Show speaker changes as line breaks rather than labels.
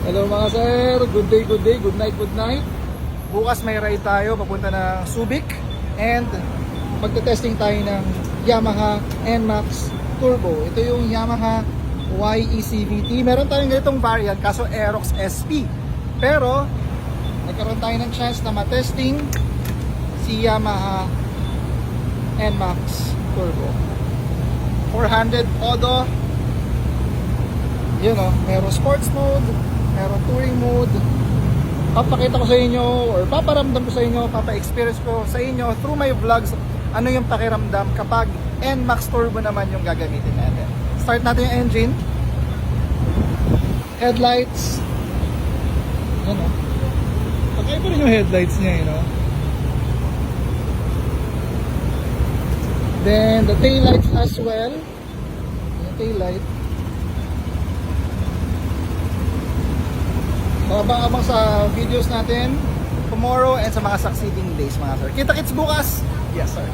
Hello mga sir, good day, good night, good night. Bukas may ride tayo papunta ng Subic and magte-testing tayo ng Yamaha NMAX Turbo. Ito yung Yamaha YECVT. Meron tayong ganitong variant kaso Aerox SP. Pero nagkaroon tayo ng chance na matesting si Yamaha NMAX Turbo. 400 Odo. Yun o, meron sports mode, meron touring mode. Papakita ko sa inyo or paparamdam ko sa inyo, papa-experience ko sa inyo through my vlogs ano yung pakiramdam kapag NMAX Turbo naman yung gagamitin natin. Start natin yung engine. Headlights. Yan o. Pagkaiba rin yung headlights niya, you know. Then the taillights as well. Yung taillight. Abang-abang sa videos natin tomorrow and sa mga succeeding days mga sir. Kita-kits bukas! Yes sir.